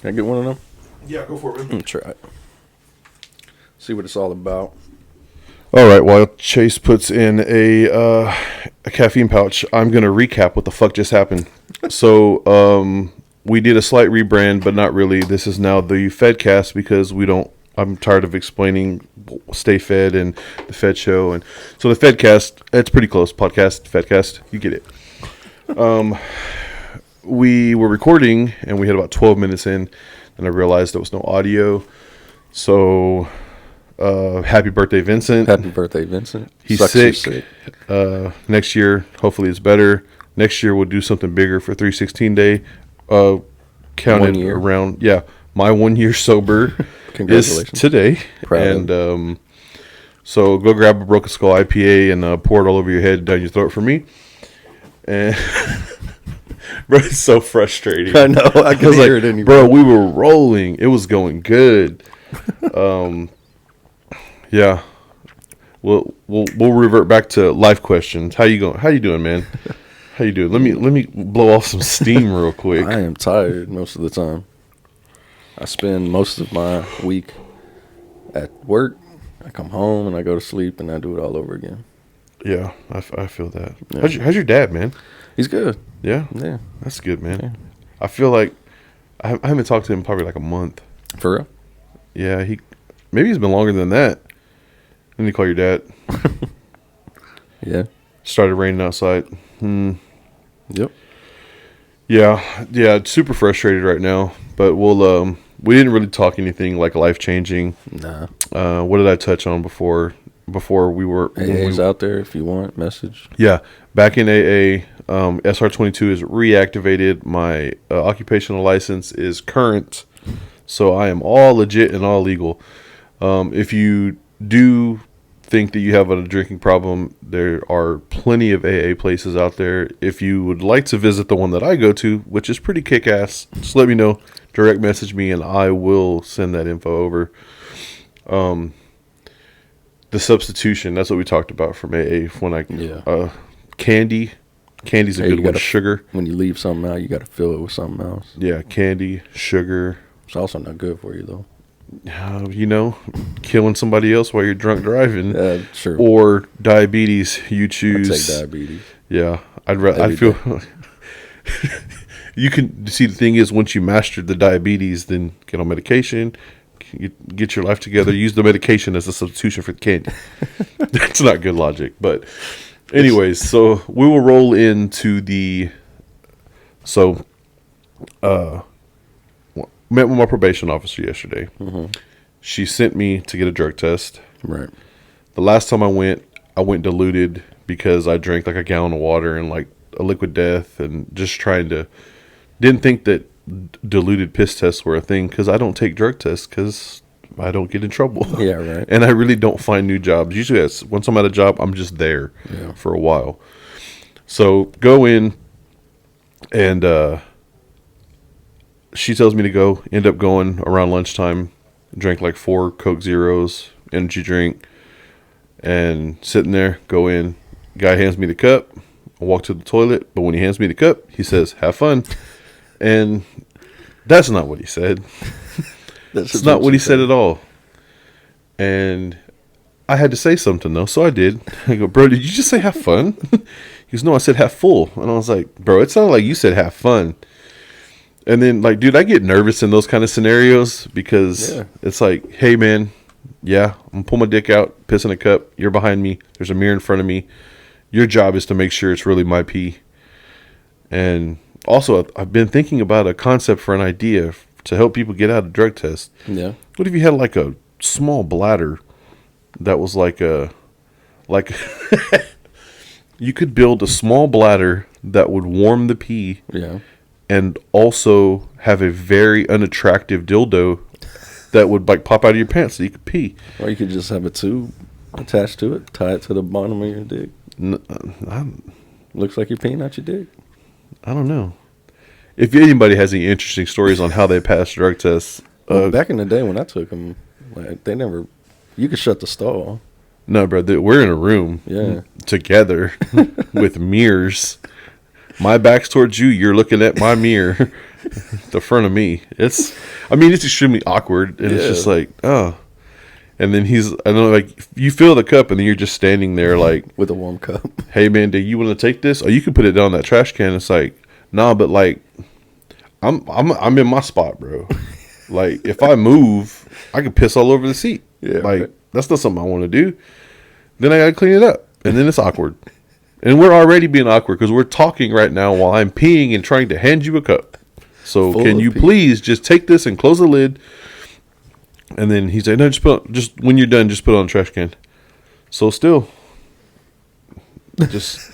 Can I get one of them? Yeah, go for it, man. Try it. See what it's all about. All right, while Chase puts in a caffeine pouch, I'm going to recap what the fuck just happened. So, we did a slight rebrand, but not really. This is now the Fedcast because I'm tired of explaining Stay Fed and the Fed Show. And so the Fedcast, it's pretty close. Podcast, Fedcast, you get it. We were recording, and we had about 12 minutes in, and I realized there was no audio. So... happy birthday, Vincent. Happy birthday, Vincent. He's Sucks sick. Next year, hopefully it's better. Next year, we'll do something bigger for 316 Day. Counted around, my 1 year sober is today. Proud and so go grab a Broken Skull IPA and pour it all over your head, down your throat for me. And bro, it's so frustrating. I know. I can hear it anymore. Bro, we were rolling. It was going good. Yeah, we'll revert back to life questions. How you going? How you doing, man? How you doing? Let me blow off some steam real quick. I am tired most of the time. I spend most of my week at work. I come home and I go to sleep and I do it all over again. Yeah, I feel that. Yeah. How's your dad, man? He's good. Yeah, that's good, man. Yeah. I feel like I haven't talked to him probably like a month. For real? Yeah, maybe he's been longer than that. Let me call your dad. Yeah. Started raining outside. Yep. Yeah. Super frustrated right now. But we didn't really talk anything like life changing. Nah. What did I touch on before we were? AA's out there if you want. Message. Yeah. Back in AA, SR22 is reactivated. My occupational license is current, so I am all legit and all legal. If you do think that you have a drinking problem, there are plenty of AA places out there. If you would like to visit the one that I go to, which is pretty kick-ass, just let me know. Direct message me and I will send that info over. The substitution, that's what we talked about from AA. Candy's a good one. Sugar. When you leave something out, you got to fill it with something else. Yeah, candy, sugar. It's also not good for you, though. Killing somebody else while you're drunk driving. Sure. Or diabetes, you choose. I'd take diabetes. Yeah, I feel. You can see, the thing is, once you master the diabetes, then get on medication, get your life together, use the medication as a substitution for the candy. That's not good logic, but anyways, so we will roll into met with my probation officer yesterday. Mm-hmm. She sent me to get a drug test. Right. The last time I went diluted because I drank like a gallon of water and like a liquid death, and just didn't think that diluted piss tests were a thing because I don't take drug tests because I don't get in trouble. Yeah, right. And I really don't find new jobs. Usually once I'm at a job, I'm just there for a while. So go in and she tells me to go, end up going around lunchtime, drank like 4 Coke Zeros, energy drink, and sitting there, go in. Guy hands me the cup. I walk to the toilet, but when he hands me the cup, he says, "Have fun." And that's not what he said. That's not what he said at all. And I had to say something, though, so I did. I go, "Bro, did you just say have fun?" He goes, "No, I said have full." And I was like, "Bro, it sounded like you said have fun." And then, like, dude, I get nervous in those kind of scenarios because it's like, hey, man, I'm going to pull my dick out, piss in a cup. You're behind me. There's a mirror in front of me. Your job is to make sure it's really my pee. And also, I've been thinking about a concept for an idea to help people get out of drug tests. Yeah. What if you had, like, a small bladder that was like you could build a small bladder that would warm the pee. Yeah. And also have a very unattractive dildo that would like pop out of your pants so you could pee. Or you could just have a tube attached to it, tie it to the bottom of your dick. Looks like you're peeing out your dick. I don't know. If anybody has any interesting stories on how they passed drug tests. Back in the day when I took them, like, you could shut the stall. No, bro, we're in a room together with mirrors. My back's towards you. You're looking at my mirror. the front of me. It's extremely awkward, and it's just like, oh. And then I know, like, you fill the cup, and then you're just standing there, like, with a warm cup. Hey man, do you want to take this? Or you can put it down that trash can. It's like, nah, but like, I'm in my spot, bro. Like, if I move, I can piss all over the seat. Yeah, like right. That's not something I want to do. Then I gotta clean it up, and then it's awkward. And we're already being awkward because we're talking right now while I'm peeing and trying to hand you a cup. So can you please just take this and close the lid? And then he's like, no, just when you're done, just put it on the trash can. So still, just,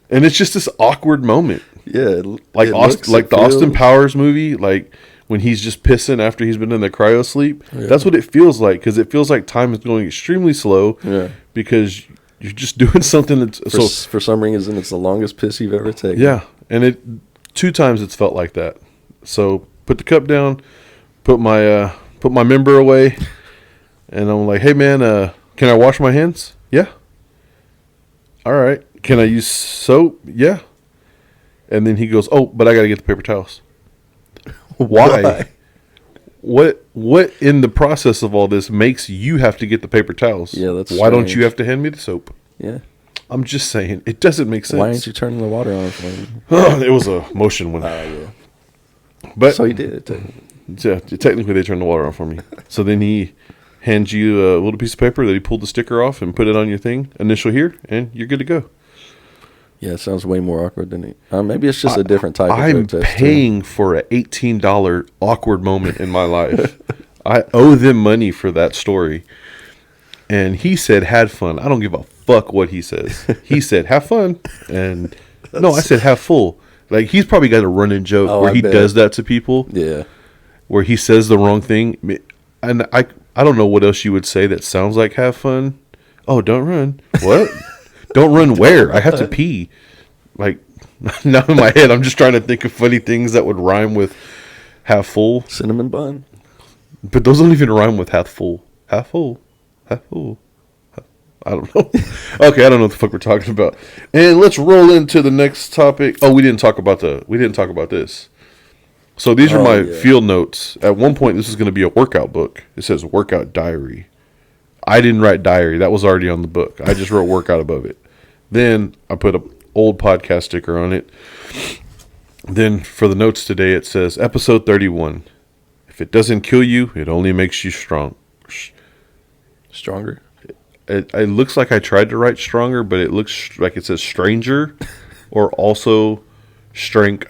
and it's just this awkward moment. Yeah, like the Austin Powers movie, like when he's just pissing after he's been in the cryo sleep. Yeah. That's what it feels like, because it feels like time is going extremely slow. Yeah, because you're just doing something that's for some reason it's the longest piss you've ever taken. Yeah, and 2 times it's felt like that. So put the cup down, put my member away, and I'm like, hey man, can I wash my hands? Yeah. All right. Can I use soap? Yeah. And then he goes, oh, but I got to get the paper towels. Why? What in the process of all this makes you have to get the paper towels? Yeah, that's why don't you have to hand me the soap? Yeah. I'm just saying, it doesn't make sense. Why aren't you turning the water on for me? It was a motion one. Yeah. But so he did. Yeah, technically they turned the water on for me. So then he hands you a little piece of paper that he pulled the sticker off and put it on your thing, initial here, and you're good to go. Yeah, it sounds way more awkward than it. Maybe it's just a different type of I'm drug test. paying for an $18 awkward moment in my life. I owe them money for that story. And he said, had fun. I don't give a fuck what he says. He said, have fun. And no, I said, have full. Like, he's probably got a running joke where he does that to people. Yeah. Where he says the wrong thing. And I don't know what else you would say that sounds like have fun. Oh, don't run. What? Don't run where? I have to pee. Like, now in my head, I'm just trying to think of funny things that would rhyme with half full. Cinnamon bun. But those don't even rhyme with half full. Half full. Half full. I don't know. Okay, I don't know what the fuck we're talking about. And let's roll into the next topic. Oh, we didn't talk about this. So these are my field notes. At one point, this is going to be a workout book. It says workout diary. I didn't write diary. That was already on the book. I just wrote workout above it. Then I put an old podcast sticker on it. Then for the notes today, it says episode 31. If it doesn't kill you, it only makes you strong. Stronger? It looks like I tried to write stronger, but it looks like it says stranger or also strength.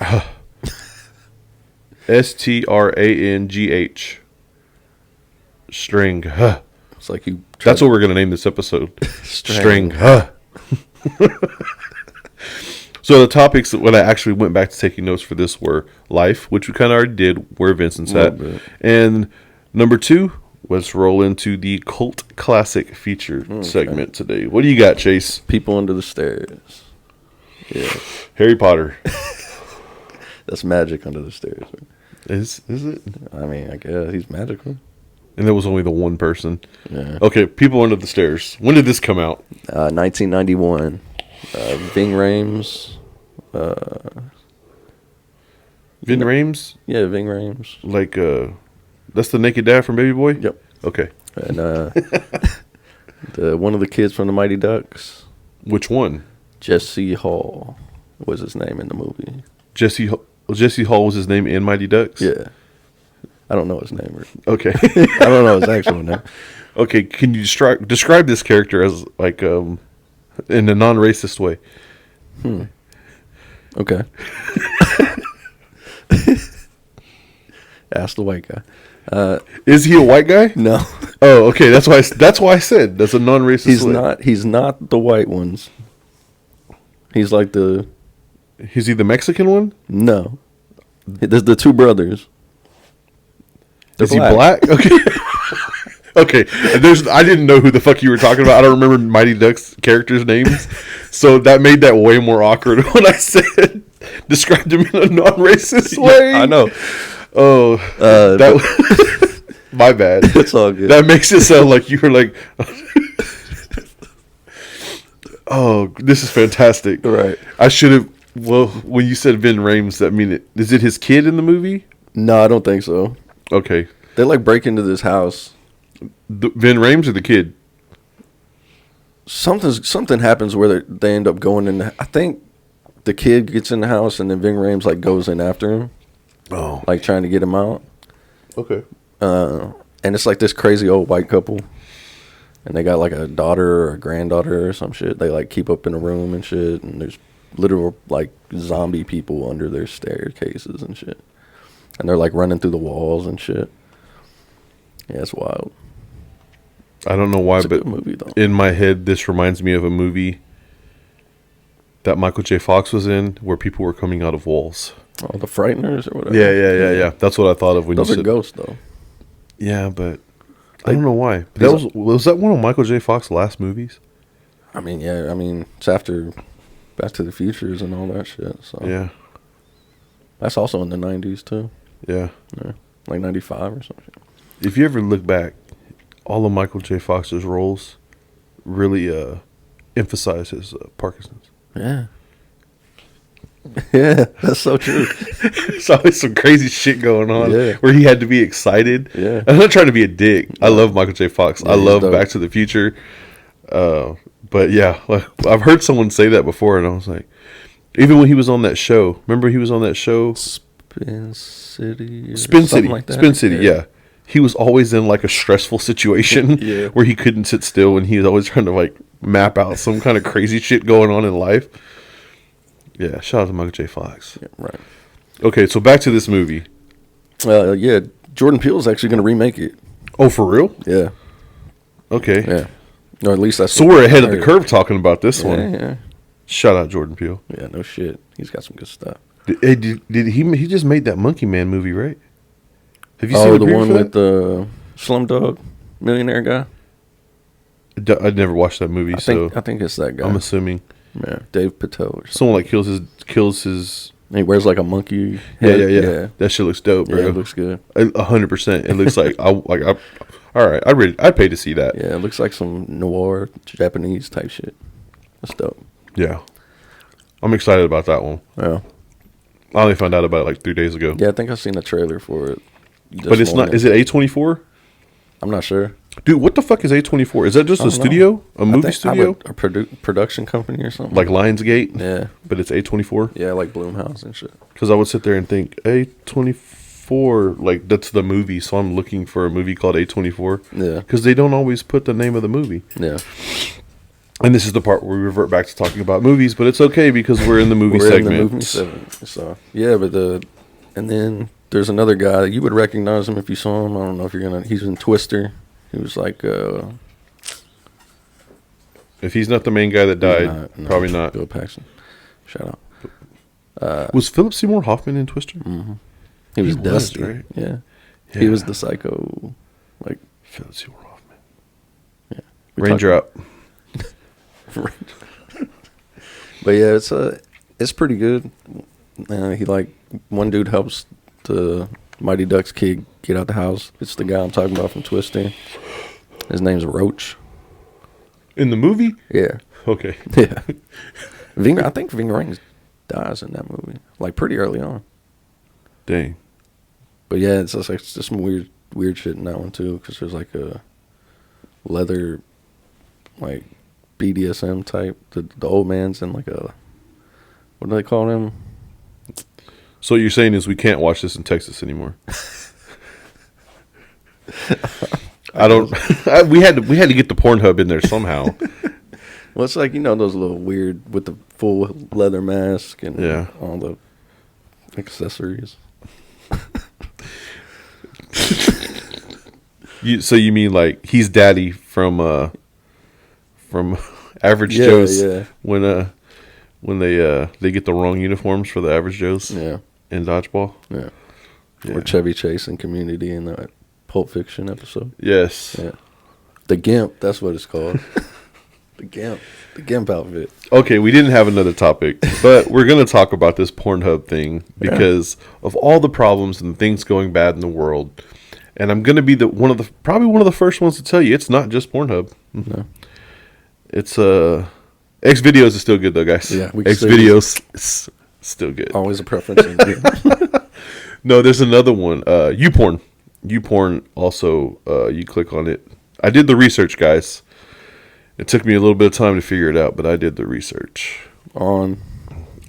STRANGH. String. It's like you. That's what we're going to name this episode. String. So the topics that when I actually went back to taking notes for this were life, which we kind of already did, where Vincent's at. And number 2, let's roll into the cult classic feature segment today. What do you got, Chase? People Under the Stairs. Yeah. Harry Potter. That's magic under the stairs. Is it? I mean, I guess he's magical. And there was only the one person. Yeah. Okay, People Under the Stairs. When did this come out? 1991. Ving Rhames. Ving Rhames? Yeah, Ving Rhames. Like, that's the naked dad from Baby Boy? Yep. Okay. And one of the kids from the Mighty Ducks. Which one? Jesse Hall was his name in the movie. Jesse Hall was his name in Mighty Ducks? Yeah. I don't know his name. Okay. I don't know his actual name. Okay, can you describe this character as, like, in a non-racist way? Okay. Ask the white guy. Is he a white guy? No. Oh, okay. That's why I said that's a non-racist way. He's not the white ones. He's like the... Is he the Mexican one? No. There's the 2 brothers. Is he black? Okay. Okay. I didn't know who the fuck you were talking about. I don't remember Mighty Ducks characters' names. So that made that way more awkward when I said, described him in a non-racist way. Yeah, I know. Oh, my bad. It's all good. That makes it sound like you were like, oh, this is fantastic. Right. I should have, Well, when you said Vin Rames, that mean is it his kid in the movie? No, I don't think so. Okay. They like break into this house. Vin Rames or the kid? Something happens where they end up going in. I think the kid gets in the house and then Ving Rhames like goes in after him, like trying to get him out. Okay. And it's like this crazy old white couple, and they got like a daughter or a granddaughter or some shit. They like keep up in a room and shit, and there's literal like zombie people under their staircases and shit, and they're like running through the walls and shit. Yeah, it's wild. I don't know why, It's a but good movie, though. in my head, this reminds me of a movie that Michael J. Fox was in, where people were coming out of walls. Oh, The Frighteners or whatever. Yeah. That's what I thought of when Those you are said ghosts, though. Yeah, but I don't know why. Was that one of Michael J. Fox's last movies? I mean, yeah. I mean, it's after Back to the Futures and all that shit. So Yeah. that's also in the 90s, too. Yeah. Like 95 or something. If you ever look back, all of Michael J. Fox's roles really emphasize his Parkinson's. Yeah. Yeah, that's so true. There's always some crazy shit going on where he had to be excited. Yeah. I'm not trying to be a dick. I love Michael J. Fox. Yeah, I love dope. Back to the Future. But yeah, like, I've heard someone say that before, and I was like, even when he was on that show, remember he was on that show? Spin City? Spin City. Like that? Spin City, yeah. He was always in like a stressful situation where he couldn't sit still, and he was always trying to like map out some kind of crazy shit going on in life. Yeah, shout out to Michael J. Fox. Yeah, right. Okay, so back to this movie. Yeah, Jordan Peele is actually going to remake it. Oh, for real? Yeah. Okay. Yeah. Or at least that's So what we're I ahead of the heard. curve talking about this one. Yeah. Shout out Jordan Peele. Yeah, no shit. He's got some good stuff. Did he just made that Monkey Man movie, right? Have you Oh, seen the one with the Slumdog Millionaire guy? I'd never watched that movie, I think it's that guy. I'm assuming Yeah, Dave Patel or something. someone like kills his. And he wears like a monkey Yeah, head. yeah. That shit looks dope, bro. Yeah, it looks good. 100%. It looks like all right. I'd pay to see that. Yeah, it looks like some noir Japanese type shit. That's dope. Yeah, I'm excited about that one. Yeah. I only found out about it like 3 days ago. Yeah, I think I've seen the trailer for it. But it's not. Is it A24? I'm not sure. Dude, what the fuck is A24? Is that just I a don't studio? know. A movie studio? A production company or something. Like Lionsgate? Yeah. But it's A24? Yeah, like Blumhouse and shit. Because I would sit there and think, A24, like, that's the movie, so I'm looking for a movie called A24. Yeah. Because they don't always put the name of the movie. Yeah. And this is the part where we revert back to talking about movies, but it's okay because we're in the movie segment. In the movie segment. So, yeah, and then there's another guy. You would recognize him if you saw him. I don't know if you're going to. He's in Twister. He was like. If he's not the main guy that died, probably not. Bill Paxton. Shout out. Was Philip Seymour Hoffman in Twister? Mm-hmm. He was Dusty. Right? Yeah. He was the psycho. Like. Philip Seymour Hoffman. Yeah. Ranger up. But yeah, it's pretty good. He like one dude helps the Mighty Ducks kid get out the house. It's the guy I'm talking about from Twister. His name's Roach. In the movie? Yeah. Okay. Yeah. I think Ving Rhames dies in that movie, like pretty early on. Dang. But yeah, it's just like some weird shit in that one too, because there's like a leather, like BDSM type. The old man's in like a, what do they call him? So what you're saying is we can't watch this in Texas anymore. I don't. We had to get the Pornhub in there somehow. Well, it's like, those little weird with the full leather mask and all the accessories. So you mean like he's daddy from Average Joe's? Yeah. When they get the wrong uniforms for the Average Joe's. Yeah. In dodgeball. Yeah. Or Chevy Chase in Community in that Pulp Fiction episode. Yes. Yeah. The Gimp, that's what it's called. The Gimp outfit. Okay, we didn't have another topic, but we're going to talk about this Pornhub thing because of all the problems and things going bad in the world. And I'm going to be probably one of the first ones to tell you it's not just Pornhub. No. It's Xvideos is still good though, guys. Yeah, Xvideos. Still good. Always a preference. No, there's another one. YouPorn. YouPorn also, you click on it. I did the research, guys. It took me a little bit of time to figure it out, but I did the research. On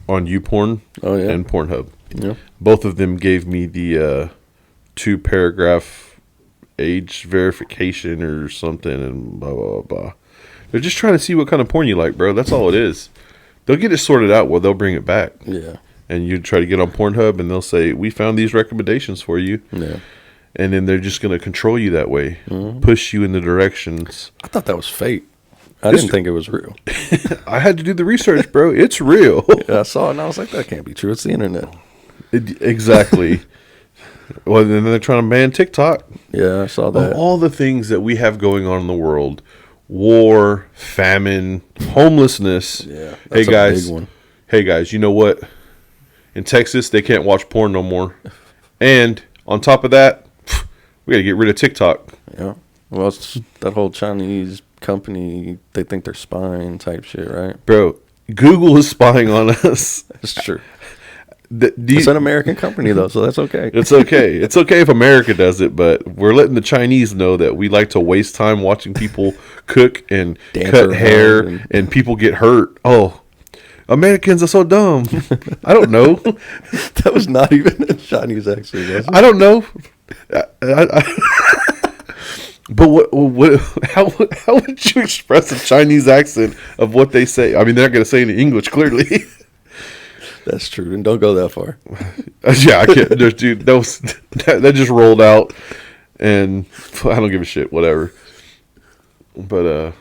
YouPorn and Pornhub. Yeah. Both of them gave me the 2-paragraph age verification or something and blah, blah, blah. They're just trying to see what kind of porn you like, bro. That's all it is. They'll get it sorted out where they'll bring it back. Yeah. And you try to get on Pornhub and they'll say, we found these recommendations for you. Yeah. And then they're just going to control you that way. Push you in the directions. I thought that was fake. I didn't think it was real. I had to do the research, bro. It's real. Yeah, I saw it and I was like, that can't be true. It's the internet. Exactly. Well, then they're trying to ban TikTok. Yeah, I saw that. Of all the things that we have going on in the world, war, famine, homelessness. Yeah, that's hey guys, a big one. Hey guys, you know what? In Texas, they can't watch porn no more. And on top of that, we got to get rid of TikTok. Yeah. Well, it's that whole Chinese company, they think they're spying type shit, right? Bro, Google is spying on us. That's true. It's an American company, though, so that's okay. It's okay. It's okay if America does it, but we're letting the Chinese know that we like to waste time watching people cook and cut hair and people get hurt. Oh, Americans are so dumb. I don't know. That was not even a Chinese accent, was it? I don't know. But how would you express a Chinese accent of what they say? I mean, they're not going to say it in English, clearly. That's true, and don't go that far. Yeah, I can't. Dude, that just rolled out, and I don't give a shit. Whatever. But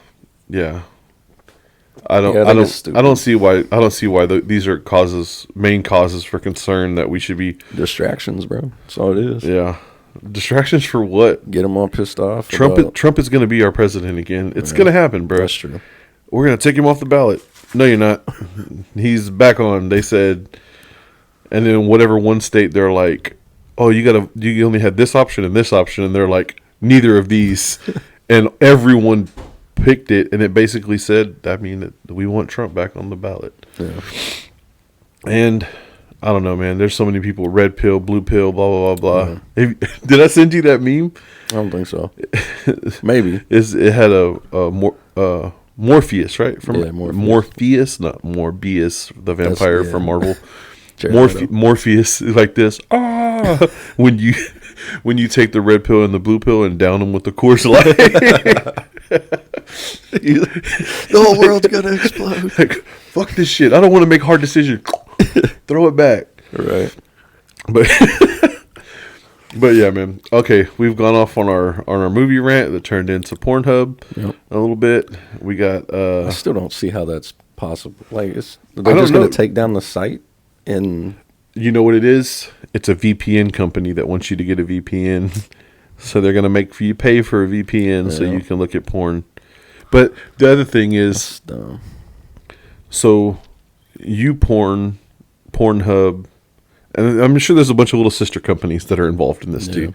yeah. I don't see why these are main causes for concern that we should be distractions, bro. That's all it is. Yeah, distractions for what? Get them all pissed off. Trump is going to be our president again. It's going to happen, bro. That's true. We're going to take him off the ballot. No, you're not. He's back on. They said, and then whatever one state they're like, oh, you only had this option and this option, and they're like, neither of these, and everyone picked it, and it basically said, I mean, that we want Trump back on the ballot. Yeah. And I don't know, man. There's so many people. Red pill, blue pill, blah blah blah blah. Yeah. Did I send you that meme? I don't think so. Maybe it had a Morpheus, right? Morpheus, not Morbius, the vampire from Marvel. Morpheus is like this. When you take the red pill and the blue pill and down them with the Coors Light. The whole world's gonna explode. Like, fuck this shit. I don't want to make hard decisions. Throw it back. Right. But yeah, man. Okay, we've gone off on our movie rant that turned into Pornhub a little bit. We got. I still don't see how that's possible. Like, they're just going to take down the site, and you know what it is? It's a VPN company that wants you to get a VPN, so they're going to make you pay for a VPN so you can look at porn. But the other thing is, so YouPorn, Pornhub. And I'm sure there's a bunch of little sister companies that are involved in this too.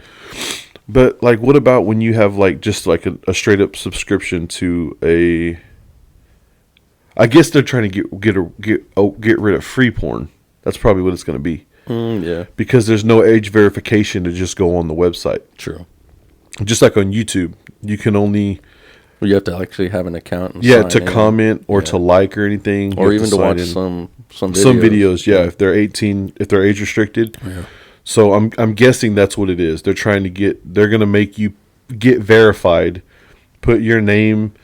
But like, what about when you have like just like a straight up subscription to a? I guess they're trying to get rid of free porn. That's probably what it's going to be. Yeah. Because there's no age verification to just go on the website. True. Just like on YouTube, you can only. Well, you have to actually have an account. And to comment or to like or anything, or even to watch some videos. Yeah, if they're 18, if they're age restricted. Yeah. So I'm guessing that's what it is. They're trying to they're going to make you get verified, put your name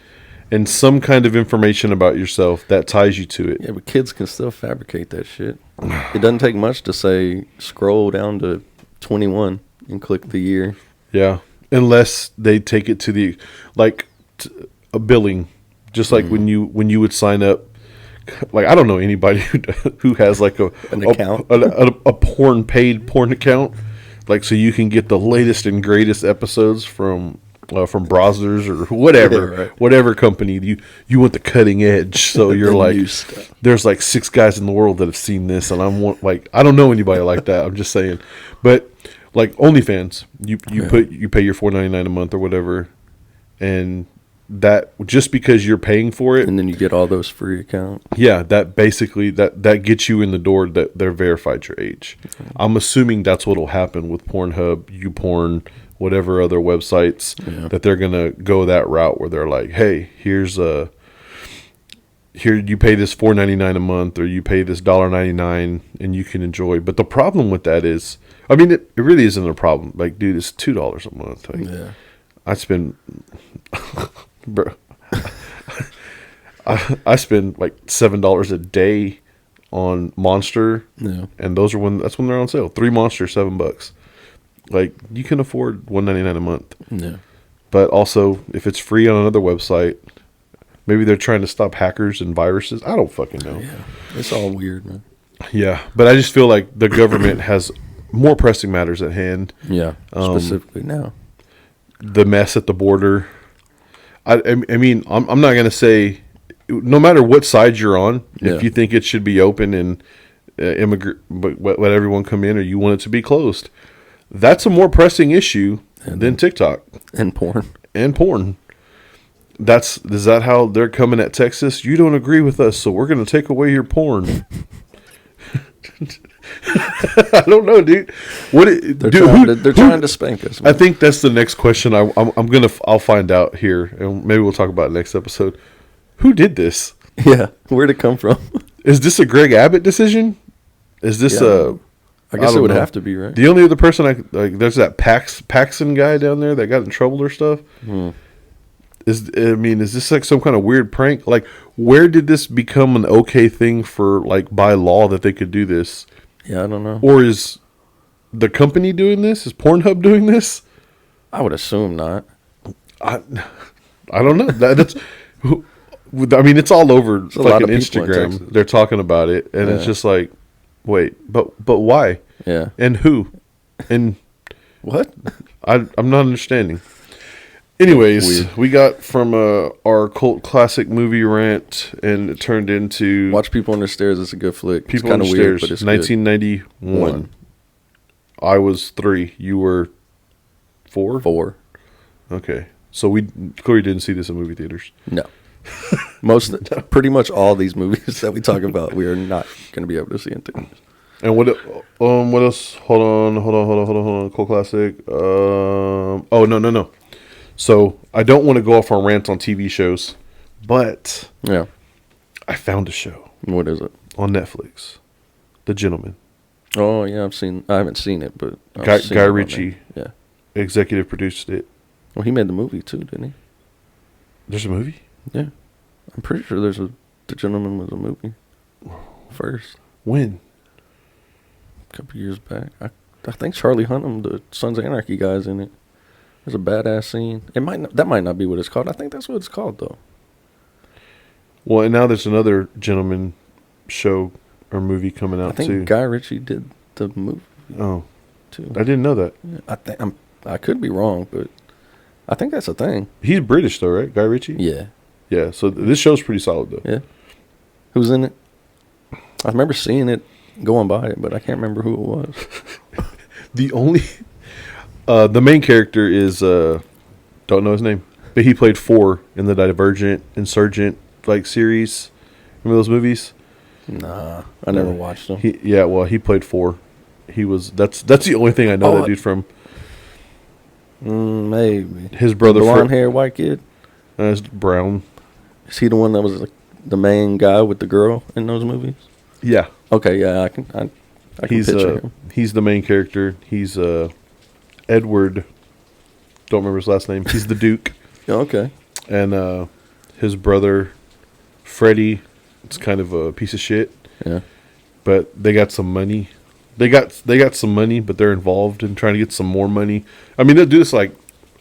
and some kind of information about yourself that ties you to it. Yeah, but kids can still fabricate that shit. It doesn't take much to say scroll down to 21 and click the year. Yeah, unless they take it to the a billing, just like when you would sign up. Like, I don't know anybody who has like an account, a paid porn account, like so you can get the latest and greatest episodes from browsers or whatever company you want the cutting edge. So you're like, there's like 6 guys in the world that have seen this, and I don't know anybody like that. I'm just saying, but like OnlyFans, you pay your $4.99 a month or whatever, and that just because you're paying for it, And then you get all those free accounts. yeah, that basically that gets you in the door that they're verified your age. I'm assuming that's what'll happen with Pornhub, YouPorn, whatever other websites, that they're gonna go that route where they're like, hey, here you pay this $4.99 a month, or you pay this $1.99 and you can enjoy. But the problem with that is, I mean, it really isn't a problem. Like, dude, it's $2 a month. Like, Yeah. I spend, bro, I spend like $7 a day on Monster, Yeah. and that's when they're on sale. 3 Monsters, $7. Like, you can afford $1.99 a month. Yeah. But also, if it's free on another website, maybe they're trying to stop hackers and viruses. I don't fucking know. Yeah. It's all weird, man. Yeah, but I just feel like the government has more pressing matters at hand. Yeah. Specifically now. The mess at the border. I mean, I'm not going to say, no matter what side you're on, if you think it should be open and let everyone come in, or you want it to be closed, that's a more pressing issue than TikTok And porn. and porn. Is that how they're coming at Texas? You don't agree with us, so we're going to take away your porn. I don't know, dude. They're trying to spank us, man. I think that's the next question. I'll find out here, and maybe we'll talk about it next episode. Who did this? Yeah. Where'd it come from? Is this a Greg Abbott decision? Is this I guess it don't would know. have to be, right? The only other person there's that Paxson guy down there that got in trouble or stuff. Is this like some kind of weird prank? Like, where did this become an okay thing for, like, by law that they could do this? Yeah, I don't know. Or is the company doing this? Is Pornhub doing this? I would assume not. I don't know. That's. I mean, it's all over a lot fucking of people in Instagram. Texas. They're talking about it, and it's just like, wait, but why? Yeah. And who? And What? I'm not understanding. Anyways, Weird. we got from our cult classic movie rant, and it turned into Watch People on the Stairs. It's a good flick. People it's on kind the of weird, Stairs, but it's 1991. One. I was 3. You were 4? good. 4. Okay. So we clearly didn't see this in movie theaters. No. Pretty much all these movies that we talk about, we are not going to be able to see in theaters. And what else? Hold on. Cult classic. Oh, no. So I don't want to go off on rants on TV shows, but Yeah. I found a show What is it? on Netflix. The Gentleman. Oh, yeah, I haven't seen it, but Guy I've seen it on Ritchie. there. Yeah. Executive produced it. Well, he made the movie too, didn't he? There's a movie? Yeah. I'm pretty sure The Gentleman was a movie first. When? A couple years back. I think Charlie Hunnam, the Sons of Anarchy guy's in it. There's a badass scene. That might not be what it's called. I think that's what it's called though. Well, and now there's another Gentleman show or movie coming out I think too. Guy Ritchie did the movie Oh, too. I didn't know that. Yeah, I could be wrong, but I think that's a thing. He's British though, right? Guy Ritchie? Yeah. Yeah, so this show's pretty solid though. Yeah. Who's in it? I remember seeing it going by it, but I can't remember who it was. The only the main character is don't know his name, but he played 4 in the Divergent, Insurgent like series. Remember those movies? Nah, I never watched them. He played 4. That's the only thing I know that dude from. Maybe His brother, blonde hair, white kid. is brown. Is he the one that was like the main guy with the girl in those movies? Yeah, Okay, yeah, I can picture him. he's the main character. He's Edward. Don't remember his last name. He's the Duke. Yeah, okay. And his brother, Freddie, it's kind of a piece of shit. Yeah. But they got some money. They got some money, but they're involved in trying to get some more money. I mean, they'll do this like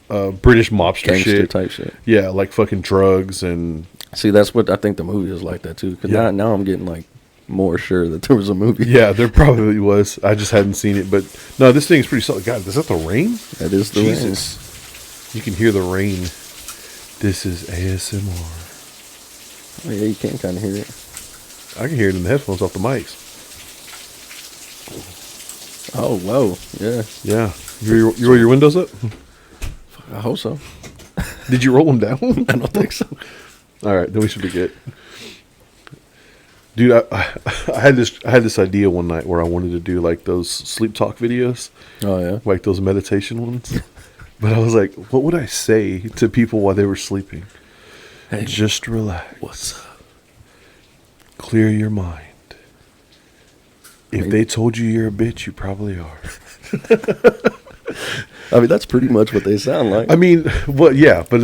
British mobster Gangster shit. type shit. Yeah, like fucking drugs and. See, that's what I think the movie is like that too. Because now I'm getting like more sure that there was a movie. Yeah, there probably was. I just hadn't seen it, but no, this thing's pretty solid. God, is that the rain? That is the Jesus. You can hear the rain. This is ASMR. rain. Oh, yeah, you can kind of hear it. I can hear it in the headphones off the mics. Oh, whoa. Yeah. Yeah. You roll your windows up? I hope so. Did you roll them down? I don't think so. All right, then we should be good. Dude, I had this idea one night where I wanted to do like those sleep talk videos. Oh yeah, like those meditation ones. But I was like, what would I say to people while they were sleeping? Hey, just relax. What's up? Clear your mind. If they told you you're a bitch, you probably are. I mean, that's pretty much what they sound like. I mean, well, yeah, but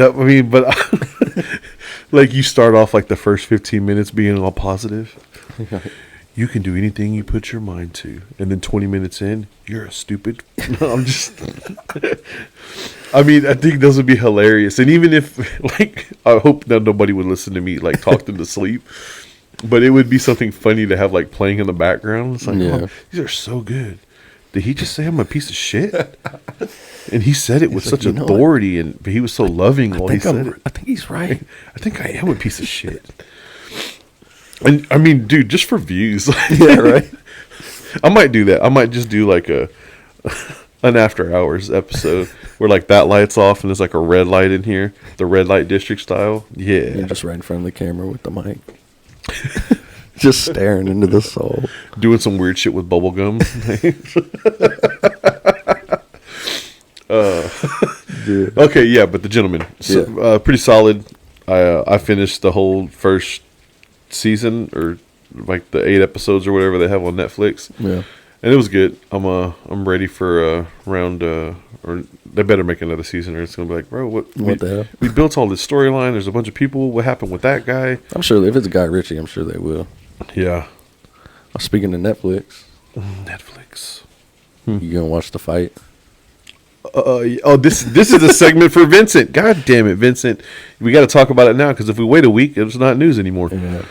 like you start off like the first 15 minutes being all positive. You can do anything you put your mind to. And then 20 minutes in, you're a stupid. No, I'm just. I mean, I think those would be hilarious. And even if, like, I hope that nobody would listen to me, like, talk them to sleep. But it would be something funny to have, like, playing in the background. It's like, oh, these are so good. Did he just say I'm a piece of shit? And he said it with such authority, and he was so loving while he said it. I think he's right. I think I am a piece of shit. And I mean, dude, just for views. Yeah, right. I might do that. I might just do like an after hours episode where like that light's off and there's like a red light in here, the red light district style. Yeah. You're just right in front of the camera with the mic. Just staring into the soul. Doing some weird shit with bubble gum. Okay, yeah, but the gentleman, pretty solid. I finished the whole first season, or like the 8 episodes or whatever they have on Netflix. Yeah, and it was good. I'm ready for round. Or they better make another season, or it's gonna be like, bro, what the hell? We built all this storyline. There's a bunch of people. What happened with that guy? I'm sure if it's Guy Ritchie, I'm sure they will. Yeah. Speaking of Netflix, you gonna watch the fight? This is a segment for Vincent. God damn it, Vincent! We got to talk about it now because if we wait a week, it's not news anymore. Yeah.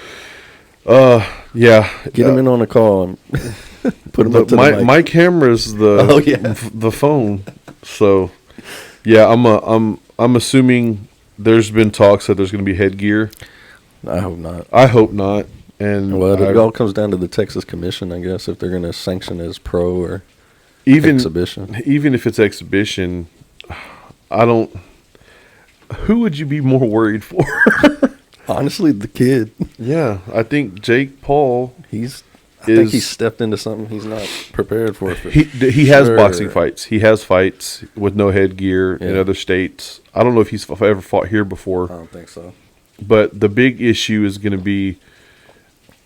Get him in on a call. And put him up to the mic. My camera's the phone. So, yeah, I'm assuming there's been talks that there's going to be headgear. I hope not. And it all comes down to the Texas Commission, I guess, if they're going to sanction as pro or exhibition. Even if it's exhibition, I don't. Who would you be more worried for? Honestly, the kid. Yeah, I think Jake Paul. I think he stepped into something he's not prepared for. He has boxing fights. He has fights with no headgear in other states. I don't know if he's ever fought here before. I don't think so. But the big issue is going to be,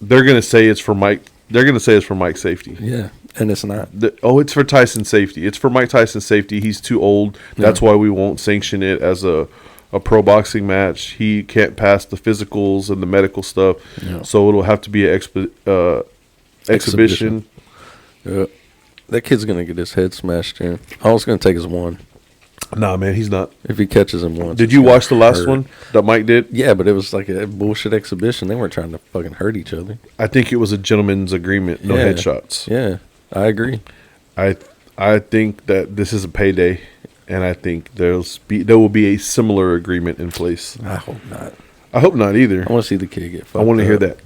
they're going to say it's for Mike. They're going to say it's for Mike's safety. Yeah, and it's not. It's for Tyson's safety. It's for Mike Tyson's safety. He's too old. That's why we won't sanction it as a pro boxing match. He can't pass the physicals and the medical stuff. Yeah. So it'll have to be an exhibition. Yeah. That kid's going to get his head smashed in. All it's going to take is one. Nah, man, he's not. If he catches him once. Did you watch the last one that Mike did? Yeah, but it was like a bullshit exhibition. They weren't trying to fucking hurt each other. I think it was a gentleman's agreement. No headshots. Yeah, I agree. I think that this is a payday, and I think there will be a similar agreement in place. I hope not. I hope not either. I want to see the kid get fucked I want to hear that.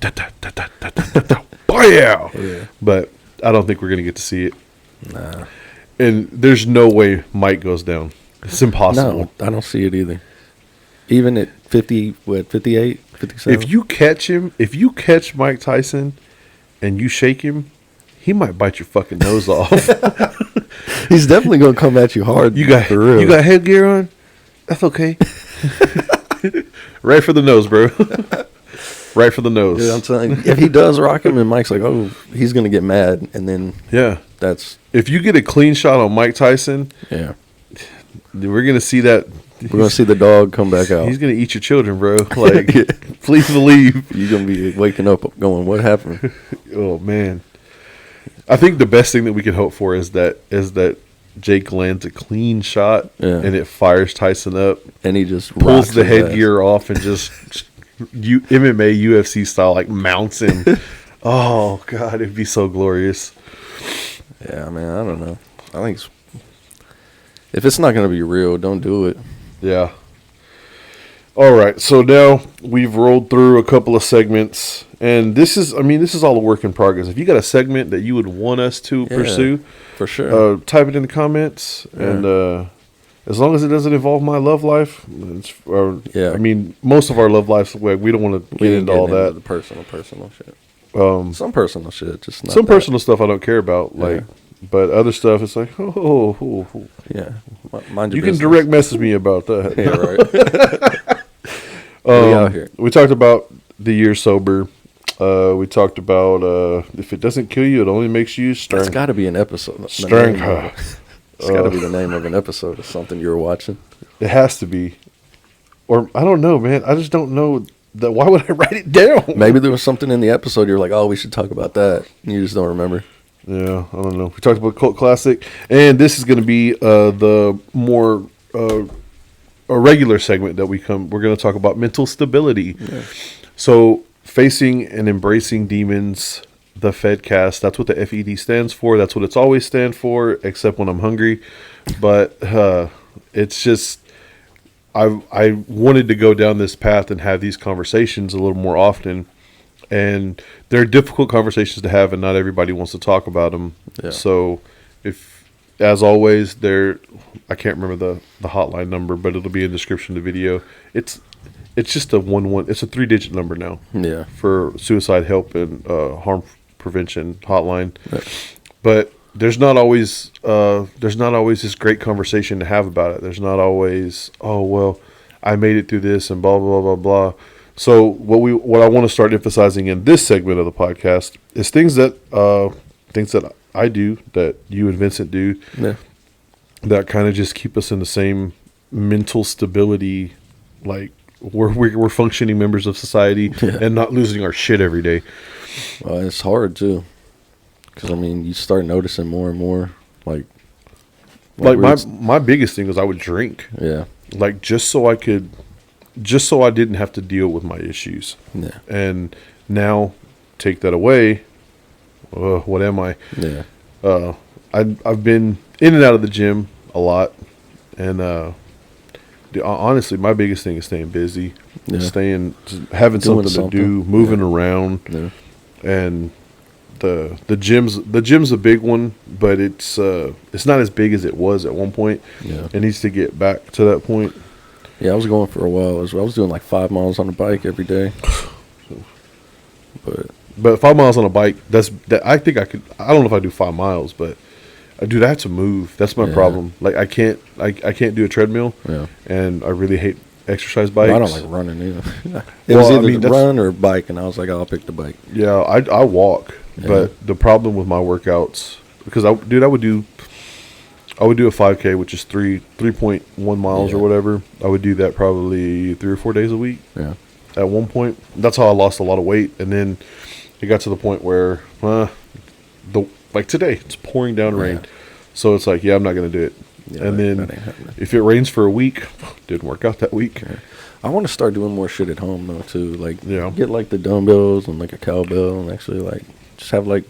Yeah. But I don't think we're going to get to see it. Nah. And there's no way Mike goes down. It's impossible. No, I don't see it either. Even at 58, 57? If you catch Mike Tyson and you shake him, he might bite your fucking nose off. He's definitely going to come at you hard. You got headgear on? That's okay. Right for the nose, bro. Right for the nose. Yeah, I'm telling you, if he does rock him and Mike's like, oh, he's going to get mad. And then if you get a clean shot on Mike Tyson, we're going to see that. We're going to see the dog come back out. He's going to eat your children, bro. Like, please believe. You're going to be waking up going, what happened? Oh, man. I think the best thing that we can hope for is that Jake lands a clean shot and it fires Tyson up. And he just pulls the headgear off and just MMA, UFC style, like mounts him. Oh, God, it'd be so glorious. Yeah, man, I don't know. I think if it's not going to be real, don't do it. Yeah. All right, so now we've rolled through a couple of segments, and this is all a work in progress. If you got a segment that you would want us to pursue, for sure, type it in the comments, and as long as it doesn't involve my love life, Yeah. I mean, most of our love lives, we don't want to get into all that. The personal shit. Some personal shit, just not some that. personal stuff I don't care about. Like, but other stuff, it's like, yeah. Mind your you can business. direct message me about that. Yeah, right. We out here. We talked about the year sober. We talked about if it doesn't kill you, it only makes you It's strong. got to be an episode. Stranguh. It's got to be the name of an episode of something you're watching. It has to be. Or I don't know, man. I just don't know that. Why would I write it down? Maybe there was something in the episode you're like, oh, we should talk about that. And you just don't remember. Yeah, I don't know. We talked about cult classic, and this is going to be the more a regular segment that we're going to talk about mental stability. Yeah. So facing and embracing demons, the Fedcast. That's what the FED stands for. That's what it's always stand for, except when I'm hungry. But it's just I wanted to go down this path and have these conversations a little more often. And they're difficult conversations to have, and not everybody wants to talk about them. Yeah. So, as always, I can't remember the hotline number, but it'll be in the description of the video. It's just a 11. It's a 3-digit number now. Yeah. For suicide help and harm prevention hotline. Yeah. But there's not always this great conversation to have about it. There's not always, oh well, I made it through this and blah blah blah blah. So what I want to start emphasizing in this segment of the podcast is things that I do, that you and Vincent do, that kind of just keep us in the same mental stability, like we're functioning members of society and not losing our shit every day. Well, it's hard too, because I mean, you start noticing more and more, like my biggest thing was I would drink, like just so I didn't have to deal with my issues. Yeah. And now, take that away. What am I? Yeah. I've been in and out of the gym a lot, and honestly, my biggest thing is staying busy, having something to do, moving around, and the gym's a big one, but it's not as big as it was at one point. Yeah. It needs to get back to that point. Yeah, I was going for a while. I was doing like 5 miles on a bike every day. But 5 miles on a bike, I think I could. I don't know if I do 5 miles, but dude, I have to move. That's my problem. Like I can't do a treadmill. Yeah. And I really hate exercise bikes. Well, I don't like running either. It was either run or bike, and I was like, I'll pick the bike. Yeah, I walk, but the problem with my workouts, because I would do a 5K, which is 3.1 miles or whatever. I would do that probably 3 or 4 days a week. Yeah. At one point, that's how I lost a lot of weight, and then it got to the point where, like today, it's pouring down rain, so it's like, I'm not gonna do it. Yeah, and then if it rains for a week, didn't work out that week. Yeah. I want to start doing more shit at home though too, like get like the dumbbells and like a cowbell, and actually like just have like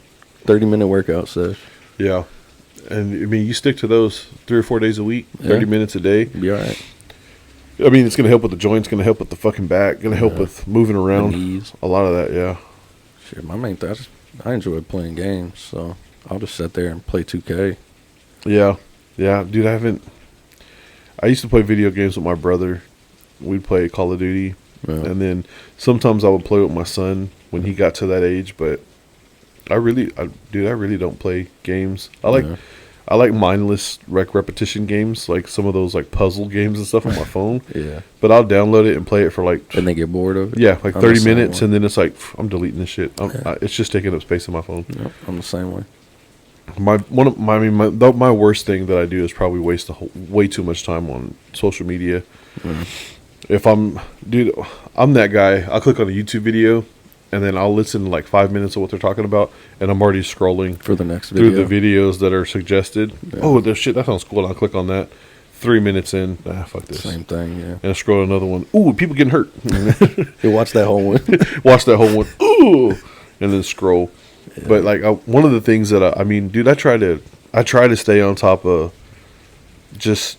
30-minute workout sessions. Yeah. And I mean, you stick to those 3 or 4 days a week, 30 minutes a day. Be all right. I mean, it's going to help with the joints, going to help with the fucking back, going to help with moving around. The knees. A lot of that, yeah. Shit, my main thing, I enjoy playing games, so I'll just sit there and play 2K. Yeah. Yeah, dude, I used to play video games with my brother. We'd play Call of Duty. Yeah. And then sometimes I would play with my son when he got to that age, but I really don't play games. I like mindless repetition games, like some of those like puzzle games and stuff on my phone. Yeah. But I'll download it and play it for like. And they get bored of it. Yeah, like 30 minutes, and then it's like I'm deleting this shit. It's just taking up space in my phone. Yep, I'm the same way. My worst thing that I do is probably waste way too much time on social media. If I'm that guy. I'll click on a YouTube video, and then I'll listen to like 5 minutes of what they're talking about, and I'm already scrolling for the next video through the videos that are suggested. Yeah. Oh, this shit, that sounds cool. And I'll click on that. 3 minutes in, fuck this. Same thing, yeah. And I scroll another one. Ooh, people getting hurt. You watch that whole one. Watch that whole one. Ooh, and then scroll. Yeah. But like one of the things that I try to stay on top of just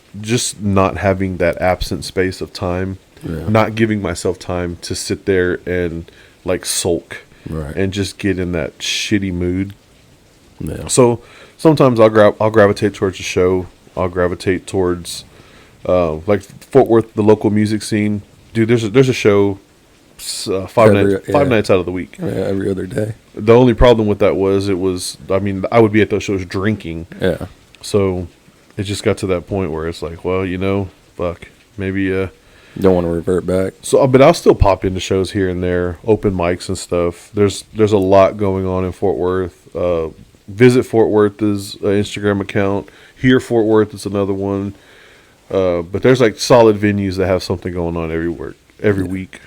not having that absent space of time, not giving myself time to sit there and like sulk and just get in that shitty mood. Yeah. So sometimes I'll gravitate towards a show. I'll gravitate towards Like Fort Worth, the local music scene. Dude, there's a show five nights out of the week. Yeah, every other day. The only problem with that was I would be at those shows drinking. Yeah. So it just got to that point where it's like, well, fuck, maybe don't want to revert back. So, but I'll still pop into shows here and there, open mics and stuff. There's a lot going on in Fort Worth. Visit Fort Worth's Instagram account. Here Fort Worth is another one. But there's like solid venues that have something going on every week.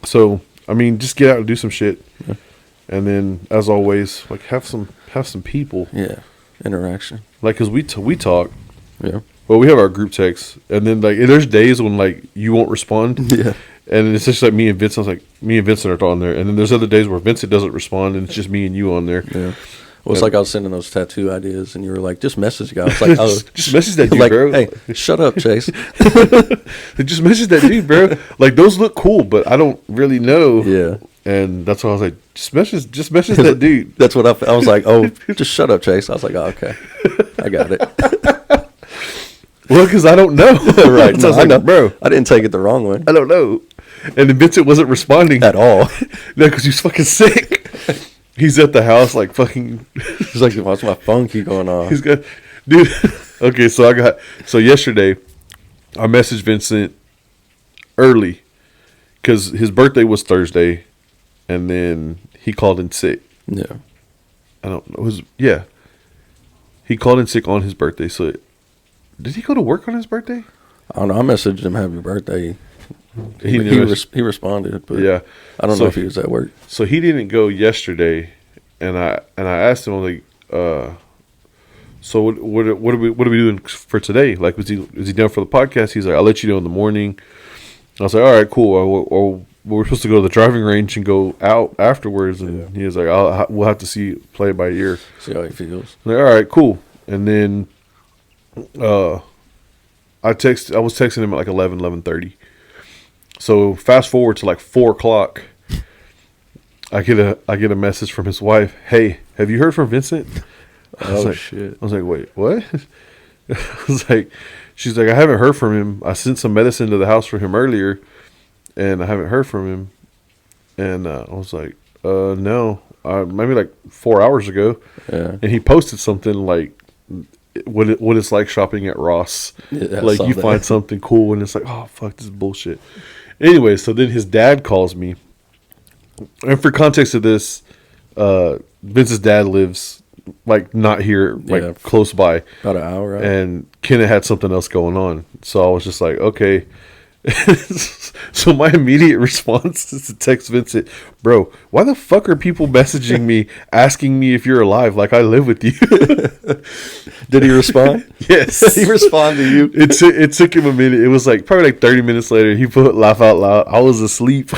So, I mean, just get out and do some shit. Yeah. And then, as always, like have some people. Yeah, interaction. Like, cause we talk. Yeah. Well, we have our group texts, and then like there's days when like you won't respond. Yeah. And it's just like me and Vincent. Like me and Vincent are on there, and then there's other days where Vincent doesn't respond, and it's just me and you on there. Yeah. Well, it's like I was sending those tattoo ideas, and you were like, "Just message the guy." I was like, "Oh, just message that dude, like, bro." Hey, shut up, Chase. Just message that dude, bro. Like those look cool, but I don't really know. Yeah. And that's why I was like, just message that dude. That's what I was like. Oh, just shut up, Chase. I was like, oh, okay, I got it. Well, because I don't know. Right. So I was like, know. Bro. I didn't take it the wrong way. I don't know. And then Vincent wasn't responding. At all. No, because he's fucking sick. He's at the house like fucking. He's like, what's my phone keep going off? He's got. Dude. Okay, so yesterday, I messaged Vincent early because his birthday was Thursday, and then he called in sick. Yeah. I don't know. Yeah. He called in sick on his birthday, so. Did he go to work on his birthday? I don't know. I messaged him happy birthday. He responded, but yeah, I don't know if he was at work. So he didn't go yesterday, and I asked him like, so what are we doing for today? Like, is he down for the podcast? He's like, I'll let you know in the morning. I was like, all right, cool. Or we're supposed to go to the driving range and go out afterwards, and he was like, we'll have to play it by ear, see how he feels. I'm like, all right, cool, and then. I was texting him at like 11:30. So fast forward to like 4:00. I get a message from his wife. Hey, have you heard from Vincent? Shit. I was like, wait, what? I was like, she's like, I haven't heard from him. I sent some medicine to the house for him earlier, and I haven't heard from him. And I was like, no, maybe like 4 hours ago. Yeah. And he posted something like. What it's like shopping at Ross. Yeah, like you find something cool and it's like, oh fuck, this is bullshit. Anyway, so then his dad calls me. And for context of this, Vince's dad lives like not here, like close by. About an hour, right? And Kenneth had something else going on. So I was just like, okay. So my immediate response is to text Vincent, bro, why the fuck are people messaging me asking me if you're alive like I live with you? Did he respond? Yes. He responded to you? It took him a minute. It was like probably like 30 minutes later. He put laugh out loud. I was asleep.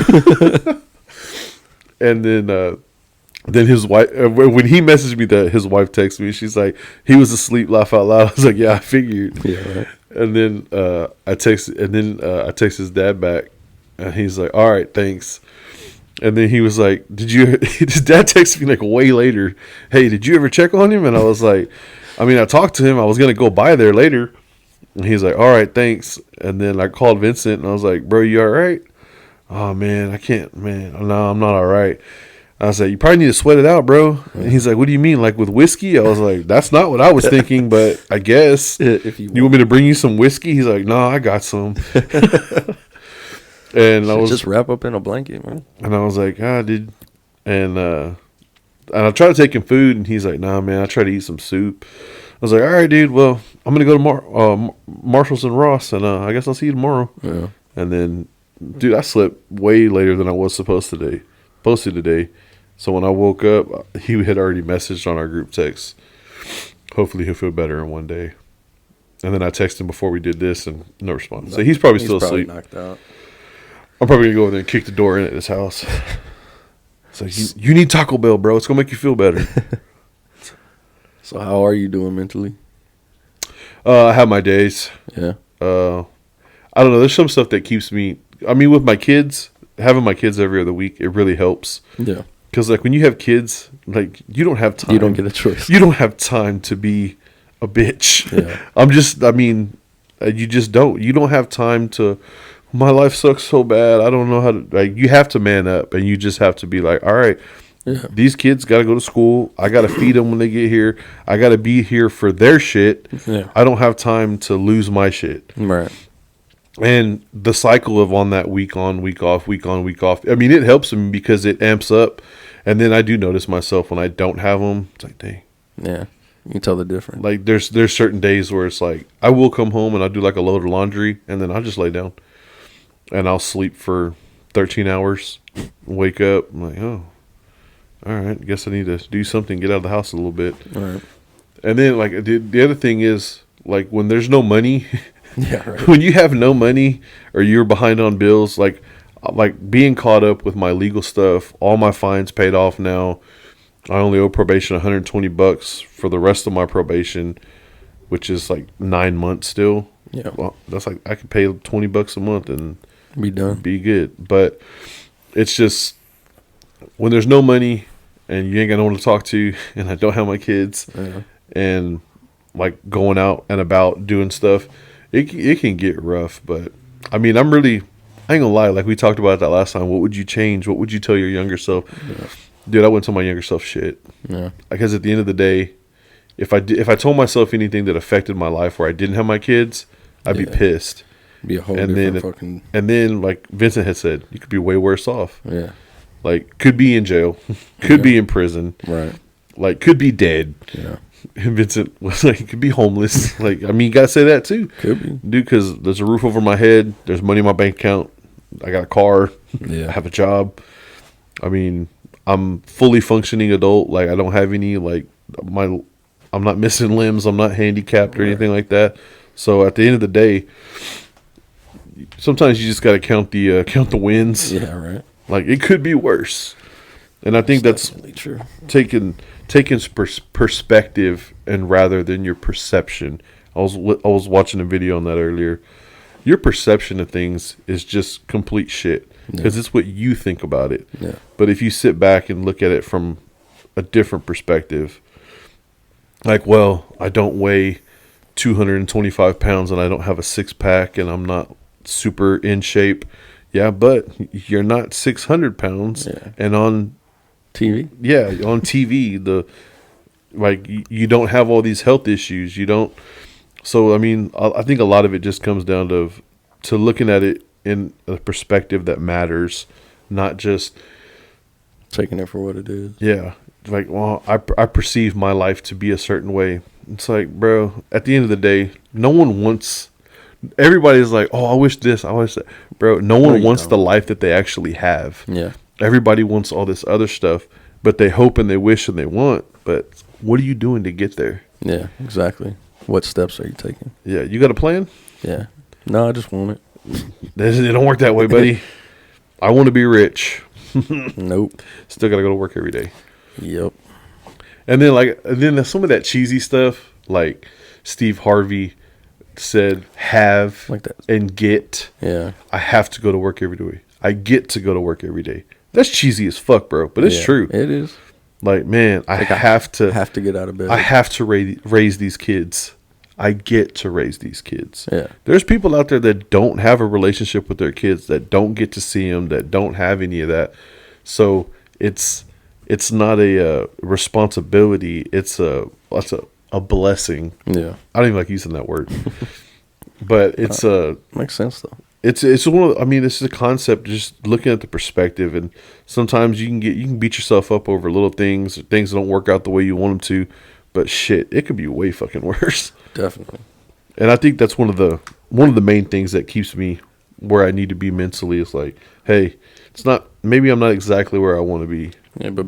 And then his wife, when he messaged me that his wife texted me, she's like, he was asleep, laugh out loud. I was like, yeah, I figured. Yeah, right. And then I text his dad back, and he's like, all right, thanks. And then he was like, his dad texted me like way later, hey, did you ever check on him? And I was like, I mean, I talked to him. I was going to go by there later. And he's like, all right, thanks. And then I called Vincent, and I was like, bro, you all right? Oh, man, I can't, man. No, I'm not all right. I was like, you probably need to sweat it out, bro. And he's like, what do you mean, like with whiskey? I was like, that's not what I was thinking, but I guess. If you want me to bring you some whiskey? He's like, no, I got some. And I was just wrap up in a blanket, man. And I was like, dude. And I tried to take him food, and he's like, nah, man, I try to eat some soup. I was like, all right, dude, well, I'm going to go to Marshall's and Ross, and I guess I'll see you tomorrow. Yeah. And then, dude, I slept way later than I was supposed to today. So when I woke up, he had already messaged on our group text. Hopefully he'll feel better in one day. And then I texted him before we did this, and no response. So he's probably still asleep. Knocked out. I'm probably going to go over there and kick the door in at his house. It's like, you need Taco Bell, bro. It's going to make you feel better. So how are you doing mentally? I have my days. Yeah. I don't know. There's some stuff that keeps me. I mean, with my kids, having my kids every other week, it really helps. Yeah. Because, like, when you have kids, like, you don't have time. You don't get a choice. You don't have time to be a bitch. Yeah. You just don't. You don't have time to. My life sucks so bad. I don't know how to. Like, you have to man up, and you just have to be like, all right. Yeah. These kids got to go to school. I got to feed them when they get here. I got to be here for their shit. Yeah. I don't have time to lose my shit. Right. And the cycle of on that week on, week off, week on, week off. I mean, it helps me because it amps up. And then I do notice myself when I don't have them. It's like, dang. Yeah. You can tell the difference. Like, there's certain days where it's like, I will come home and I'll do like a load of laundry. And then I'll just lay down. And I'll sleep for 13 hours. Wake up. I'm like, oh. All right, guess I need to do something, get out of the house a little bit. All right. And then, like, the other thing is, like, when there's no money, yeah, right. when you have no money or you're behind on bills, like being caught up with my legal stuff, all my fines paid off now. I only owe probation $120 for the rest of my probation, which is like 9 months still. Yeah. Well, that's like, I could pay $20 a month and Be done. be good. But it's just, when there's no money and you ain't got no one to talk to, and I don't have my kids, and like going out and about doing stuff, it can get rough. But I mean, I ain't gonna lie, like we talked about that last time. What would you change? What would you tell your younger self? Yeah. Dude, I wouldn't tell my younger self shit. Yeah. Because at the end of the day, if I told myself anything that affected my life where I didn't have my kids, I'd be pissed. Be a whole And different then fucking. And then, like Vincent had said, you could be way worse off. Yeah. Like, could be in jail, could be in prison, Right. like, could be dead. Yeah. And Vincent was like, could be homeless. Like, I mean, you got to say that too. Could be. Dude, because there's a roof over my head, there's money in my bank account, I got a car, Yeah. I have a job. I mean, I'm fully functioning adult. Like, I don't have any, like, I'm not missing limbs, I'm not handicapped or anything like that. So at the end of the day, sometimes you just got to count the wins. Yeah. Right. Like, it could be worse. And I think that's definitely true. taking perspective and rather than your perception. I was watching a video on that earlier. Your perception of things is just complete shit because it's what you think about it. Yeah. But if you sit back and look at it from a different perspective, like, well, I don't weigh 225 pounds and I don't have a six pack and I'm not super in shape. Yeah, but you're not 600 pounds, and on TV. Yeah, on TV, you don't have all these health issues. You don't. So I mean, I think a lot of it just comes down to looking at it in a perspective that matters, not just Taking it for what it is. Yeah, like, well, I perceive my life to be a certain way. It's like, bro, at the end of the day, no one wants. Everybody's like, oh, I wish this, I wish that. Bro, no one wants the life that they actually have. Yeah. Everybody wants all this other stuff, but they hope and they wish and they want. But what are you doing to get there? Yeah, exactly. What steps are you taking? Yeah, you got a plan? Yeah. No, I just want it. It don't work that way, buddy. I want to be rich. Nope. Still got to go to work every day. Yep. And then some of that cheesy stuff, like Steve Harvey said, have Like that. and get. Yeah. I have to go to work every day. I get to go to work every day. That's cheesy as fuck, bro. But it's true. It is. Like, man, I have to get out of bed. I have to raise these kids. I get to raise these kids. Yeah. There's people out there that don't have a relationship with their kids, that don't get to see them, that don't have any of that. So it's not a responsibility. It's a blessing. Yeah. I don't even like using that word, but it's makes sense though. It's one of, I mean, this is a concept, just looking at the perspective, and sometimes you can beat yourself up over little things that don't work out the way you want them to, but shit, it could be way fucking worse. Definitely. And I think that's one of the main things that keeps me where I need to be mentally. Is like, hey, maybe I'm not exactly where I want to be. Yeah, but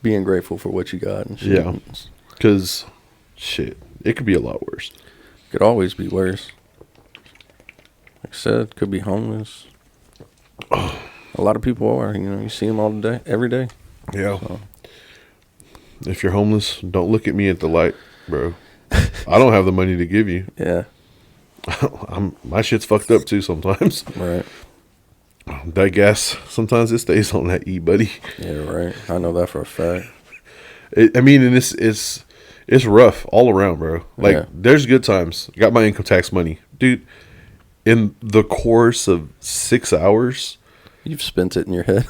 being grateful for what you got and shit. Yeah, because shit, it could be a lot worse. Could always be worse. Like I said, could be homeless. A lot of people are. You see them all day, every day. Yeah. So. If you're homeless, don't look at me at the light, bro. I don't have the money to give you. Yeah. My shit's fucked up too sometimes. Right. That gas, sometimes it stays on that E, buddy. Yeah, right. I know that for a fact. And it's It's rough all around, bro. Like, Yeah. there's good times. Got my income tax money. Dude, in the course of 6 hours, You've spent it in your head.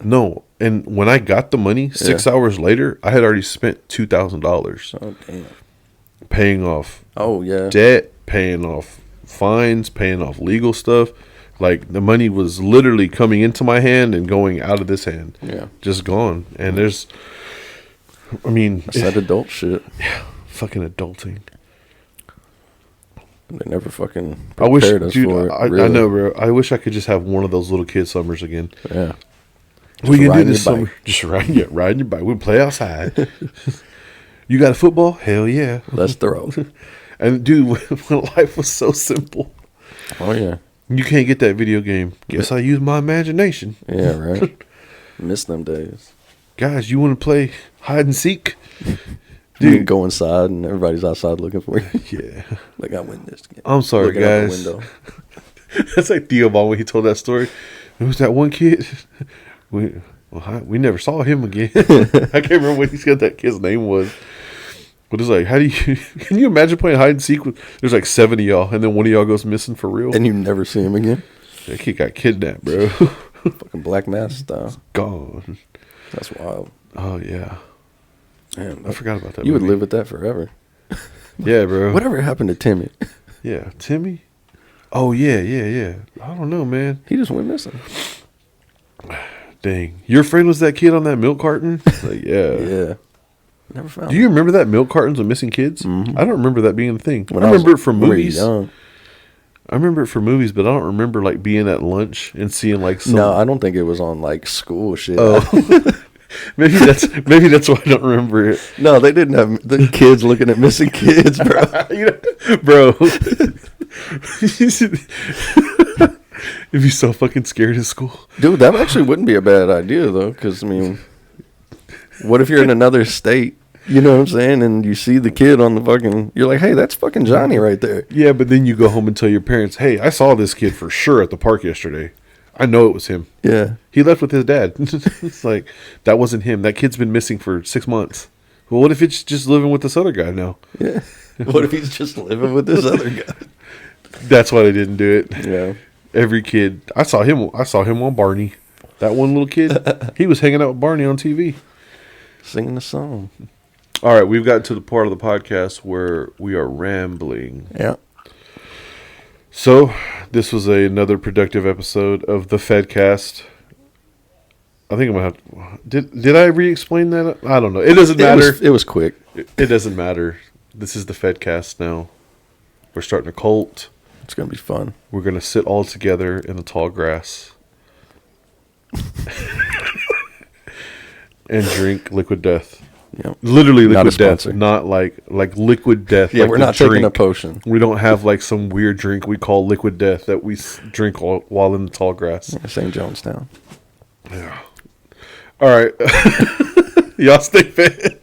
no. And when I got the money, 6 hours later, I had already spent $2,000 Oh, damn. paying off Oh, yeah. debt, paying off fines, paying off legal stuff. Like, the money was literally coming into my hand and going out of this hand. Yeah. Just gone. And there's, I mean, That's that adult shit. fucking adulting. They never fucking I wish, prepared us dude, for it. I Really. know, bro. I wish I could just have one of those little kid summers again. Yeah. We can do riding this your summer. bike. Just riding your bike. We play outside. You got a football? Hell yeah. Let's throw. And dude, when life was so simple, Oh, yeah. you can't get that video game. Guess I use my imagination. Yeah, right. Miss them days. Guys, you want to play hide and seek? You can go inside and everybody's outside looking for you. Yeah. Like, I win this game. I'm sorry, Looking out the guys. window. That's like Theo Ball when he told that story. It was that one kid. We never saw him again. I can't remember what that kid's name was. But it's like, how do you? Can you imagine playing hide and seek with? There's like 7 of y'all, and then one of y'all goes missing for real. And you never see him again. That kid got kidnapped, bro. Fucking Black Mass style. Gone. That's wild. Oh yeah. Man, I forgot about that. You would movie. live with that forever. Yeah, bro. Whatever happened to Timmy? Yeah, Timmy. Oh yeah. I don't know, man. He just went missing. Dang, your friend was that kid on that milk carton. Like, yeah. Yeah. Never found Do you remember that milk cartons with missing kids? Mm-hmm. I don't remember that being a thing. When I remember it from we were movies. young. I remember it from movies, but I don't remember like being at lunch and seeing like some. No, I don't think it was on like school shit. Oh. maybe that's why I don't remember it. No, they didn't have the kids looking at missing kids, bro. Bro. If you're so fucking scared of school. Dude, that actually wouldn't be a bad idea, though, because, I mean, what if you're in another state, you know what I'm saying, and you see the kid on the fucking, you're like, hey, that's fucking Johnny right there. Yeah, but then you go home and tell your parents, hey, I saw this kid for sure at the park yesterday. I know it was him. Yeah. He left with his dad. It's like, that wasn't him. That kid's been missing for 6 months. Well, what if it's just living with this other guy now? Yeah. What if he's just living with this other guy? That's why they didn't do it. Yeah. Every kid, I saw him on Barney. That one little kid, he was hanging out with Barney on TV. Singing the song. All right, we've got to the part of the podcast where we are rambling. Yeah. So, this was another productive episode of the Fedcast. I think I'm going to have to... Did I re-explain that? I don't know. It doesn't matter. It was quick. It doesn't matter. This is the Fedcast now. We're starting a cult. It's going to be fun. We're going to sit all together in the tall grass. And drink liquid death. Yep. Literally Not a liquid death. sponsor. Not like liquid death. Yeah, like we're the not taking a drink. potion. We don't have like some weird drink we call liquid death that we drink while in the tall grass. Yeah, St. Jonestown. Yeah. All right. Y'all stay fit.